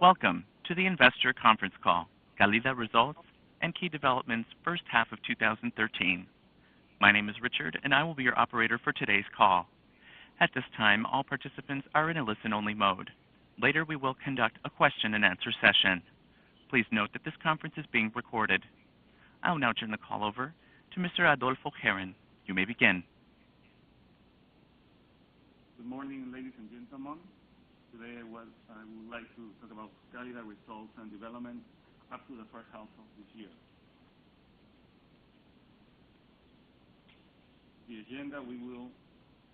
Welcome to the investor conference call, Cálidda results and key developments first half of 2013. My name is Richard, and I will be your operator for today's call. At this time, all participants are in a listen-only mode. Later, we will conduct a question-and-answer session. Please note that this conference is being recorded. I will now turn the call over to Mr. Adolfo Heron. You may begin. Good morning, ladies and gentlemen. Today I would like to talk about Cálidda results and development up to the first half of this year. The agenda, we will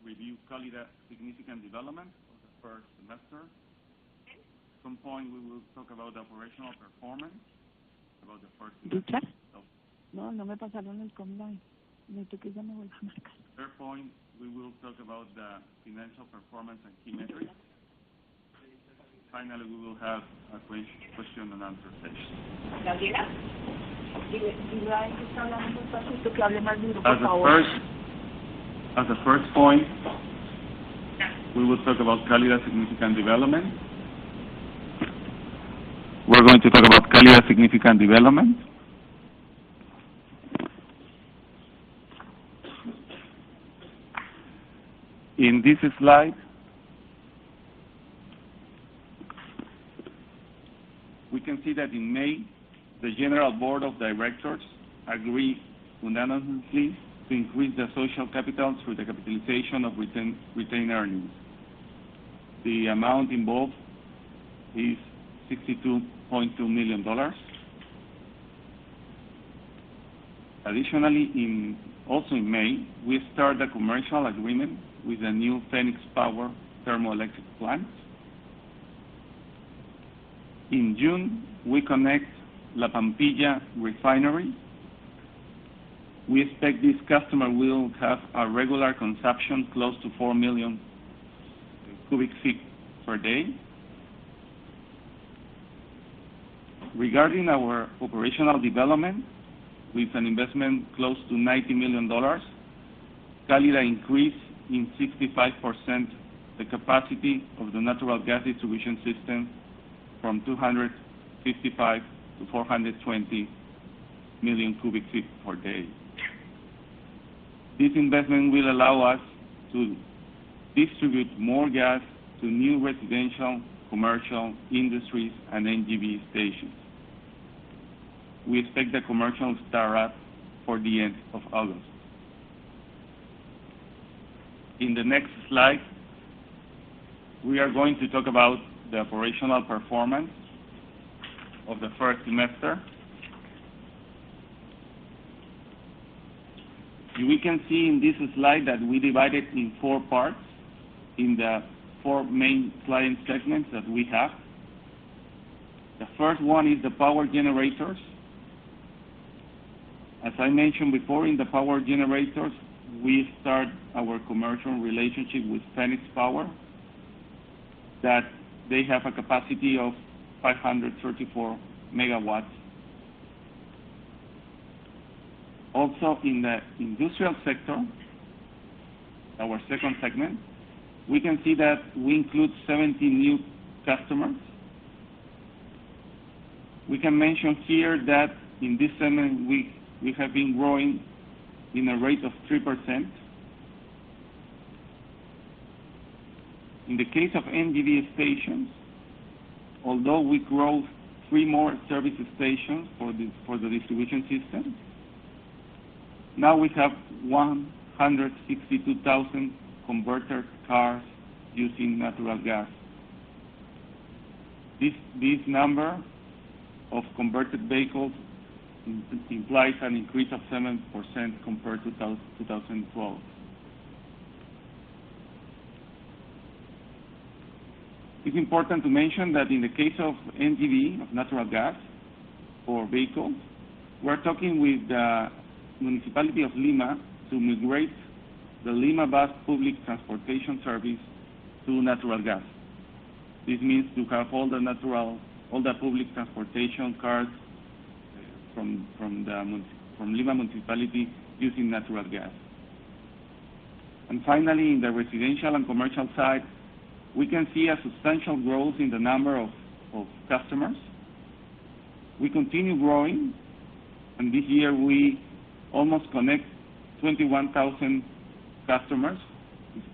review Cálidda significant development of the first semester. At some point we will talk about the operational performance, about the first semester. No me pasaron el combine. Que ya me voy a marcar. Third point, we will talk about the financial performance and key metrics. Finally, we will have a question and answer session. Gabriela, dile a él que está hablando despacito, que hable más duro, por favor. As the first point, we will talk about Cálidda significant development. We're going to talk about Cálidda significant development. In this slide, we can see that in May, the General Board of Directors agreed unanimously to increase the social capital through the capitalization of retained earnings. The amount involved is $62.2 million. Additionally, also in May, we started a commercial agreement with the new Phoenix Power thermoelectric plant. In June, we connect La Pampilla refinery. We expect this customer will have a regular consumption close to 4 million cubic feet per day. Regarding our operational development, with an investment close to $90 million, Cálidda increased in 65% the capacity of the natural gas distribution system from 255 to 420 million cubic feet per day. This investment will allow us to distribute more gas to new residential, commercial, industries, and NGV stations. We expect the commercial start up for the end of August. In the next slide, we are going to talk about the operational performance of the first semester. We can see in this slide that we divided in 4 parts in the 4 main client segments that we have. The first one is the power generators. As I mentioned before, in the power generators, we start our commercial relationship with Phoenix Power, that they have a capacity of 534 megawatts. Also in the industrial sector, our second segment, we can see that we include 70 new customers. We can mention here that in this segment we have been growing in a rate of 3%. In the case of NGV stations, although we grow 3 more service stations for the distribution system, now we have 162,000 converter cars using natural gas. This number of converted vehicles implies an increase of 7% compared to 2012. It's important to mention that in the case of NGV, of natural gas, for vehicles, we're talking with the municipality of Lima to migrate the Lima Bus public transportation service to natural gas. This means to have all the public transportation cars from Lima municipality using natural gas. And finally, in the residential and commercial side, we can see a substantial growth in the number of of customers. We continue growing, and this year we almost connect 21,000 customers,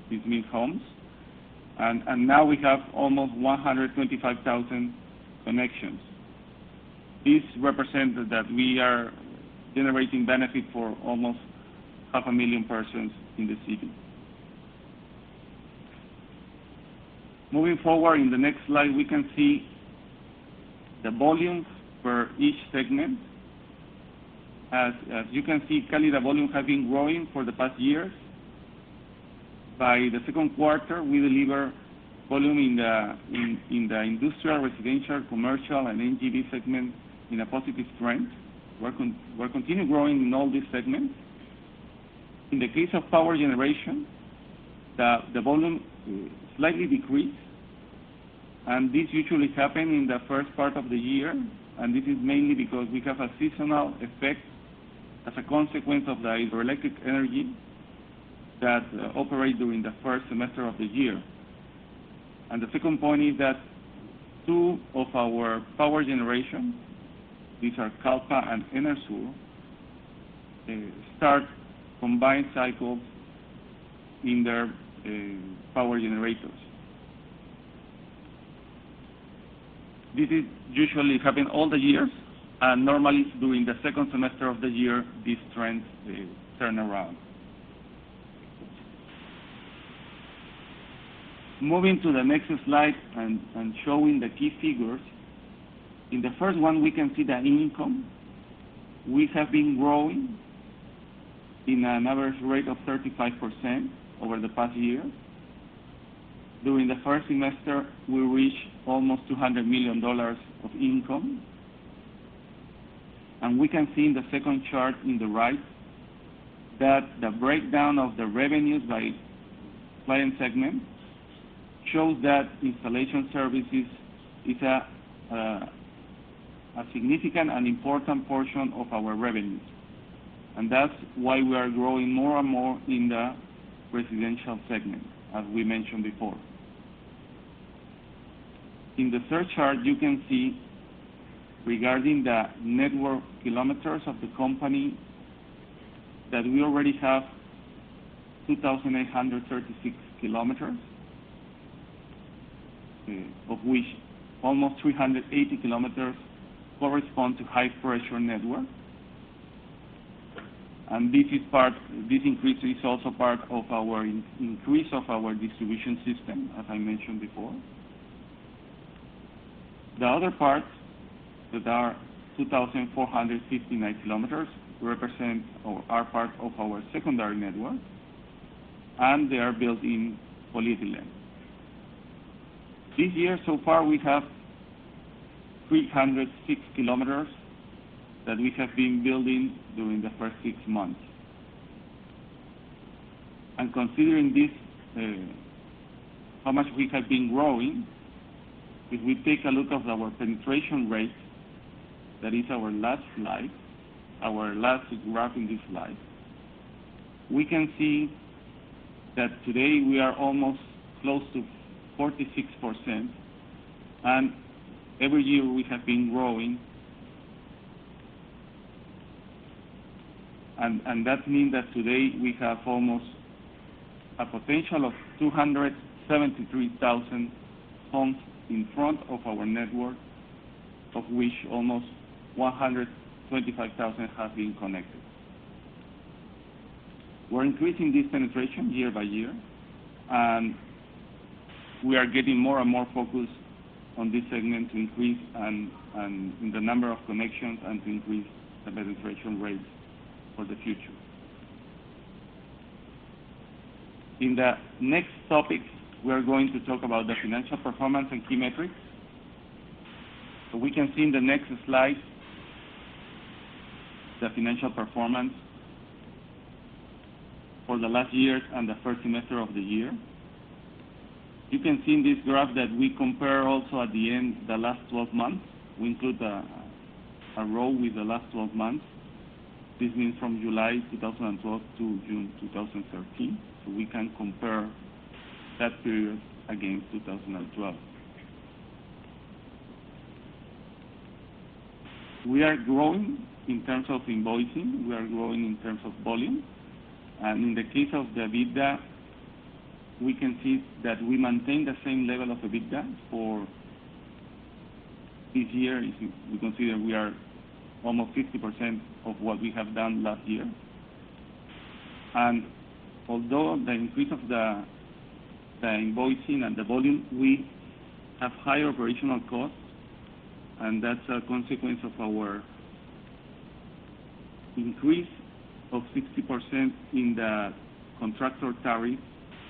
this means homes, and now we have almost 125,000 connections. This represents that we are generating benefit for almost 500,000 persons in the city. Moving forward, in the next slide, we can see the volume per each segment. As you can see, Cálidda volume has been growing for the past years. By the second quarter, we deliver volume in the industrial, residential, commercial, and NGV segment in a positive trend. We're continuing growing in all these segments. In the case of power generation, the volume slightly decreased, and this usually happens in the first part of the year, and this is mainly because we have a seasonal effect as a consequence of the hydroelectric energy that operate during the first semester of the year. And the second point is that two of our power generation, these are Calpa and Enersur, start combined cycles in their power generators. This is usually happen all the years, and normally during the second semester of the year, these trends turn around. Moving to the next slide and showing the key figures. In the first one, we can see the income. We have been growing in an average rate of 35% over the past year. During the first semester, we reached almost $200 million of income. And we can see in the second chart in the right that the breakdown of the revenues by client segment shows that installation services is a significant and important portion of our revenues. And that's why we are growing more and more in the residential segment, as we mentioned before. In the third chart, you can see regarding the network kilometers of the company that we already have 2,836 kilometers, of which almost 380 kilometers correspond to high pressure network. And this increase is also part of our increase of our distribution system, as I mentioned before. The other parts that are 2,459 kilometers represent or are part of our secondary network, and they are built in polyethylene. This year, so far, we have 306 kilometers that we have been building during the first 6 months. And considering this, how much we have been growing, if we take a look at our penetration rate, that is our last slide, our last graph in this slide, we can see that today we are almost close to 46%, and every year we have been growing, and that means that today we have almost a potential of 273,000 homes in front of our network, of which almost 125,000 have been connected. We're increasing this penetration year by year, and we are getting more and more focus on this segment to increase and in the number of connections and to increase the penetration rates for the future. In the next topic, we are going to talk about the financial performance and key metrics. So we can see in the next slide the financial performance for the last year and the first semester of the year. You can see in this graph that we compare also at the end the last 12 months. We include a row with the last 12 months. This means from July 2012 to June 2013. So we can compare that period against 2012. We are growing in terms of invoicing. We are growing in terms of volume. And in the case of the EBITDA, we can see that we maintain the same level of EBITDA for this year. If we consider we are almost 50% of what we have done last year. And although the increase of the invoicing and the volume, we have higher operational costs, and that's a consequence of our increase of 60% in the contractor tariff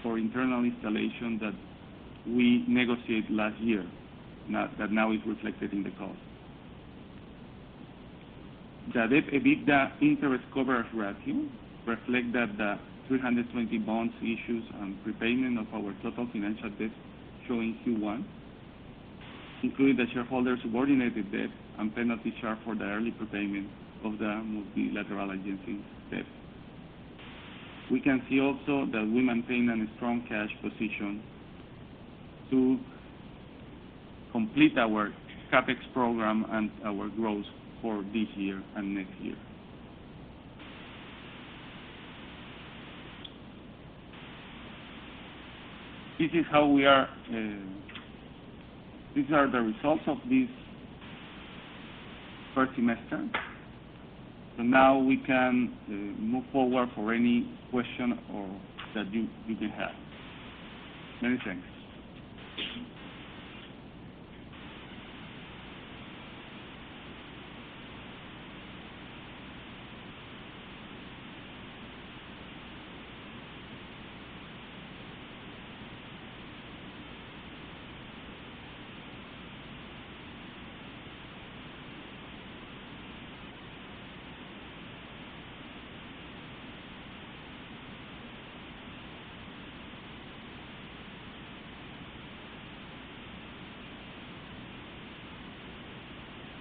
for internal installation that we negotiated last year, that now is reflected in the cost. The debt-EBITDA interest coverage ratio reflects that the 320 bonds issues and prepayment of our total financial debt showing Q1, including the shareholder subordinated debt and penalty charge for the early prepayment of the multilateral agency debt. We can see also that we maintain a strong cash position to complete our CAPEX program and our growth for this year and next year. This is how we are, these are the results of this first semester. So now we can move forward for any question or that you can have. Many thanks.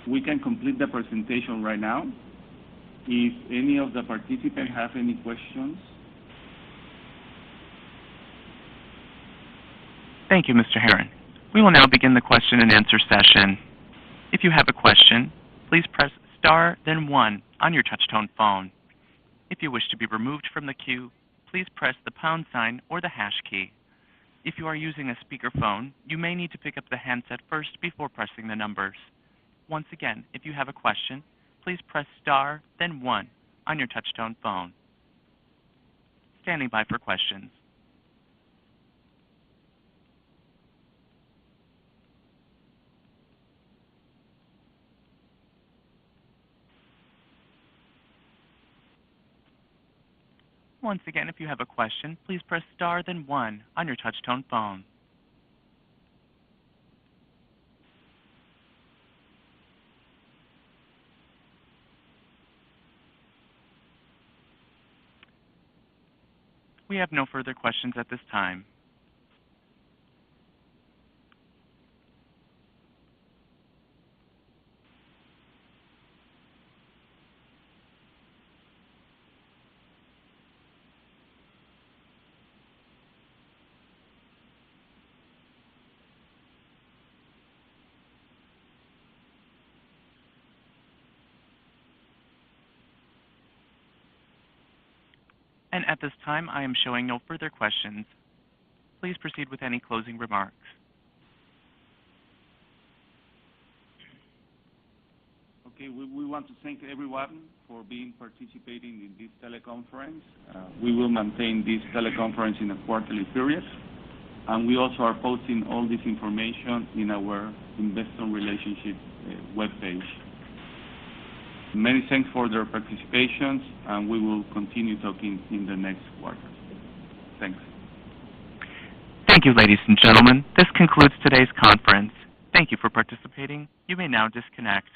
We can complete the presentation right now. If any of the participants have any questions. Thank you, Mr. Herron. We will now begin the question and answer session. If you have a question, please press star, then 1 on your touch-tone phone. If you wish to be removed from the queue, please press the pound sign or the hash key. If you are using a speakerphone, you may need to pick up the handset first before pressing the numbers. Once again, if you have a question, please press star, then 1 on your touch-tone phone. Standing by for questions. Once again, if you have a question, please press star, then 1 on your touch-tone phone. We have no further questions at this time. And at this time, I am showing no further questions. Please proceed with any closing remarks. Okay, we want to thank everyone for participating in this teleconference. We will maintain this teleconference in a quarterly period. And we also are posting all this information in our investor relationship webpage. Many thanks for their participation, and we will continue talking in the next quarter. Thanks. Thank you, ladies and gentlemen. This concludes today's conference. Thank you for participating. You may now disconnect.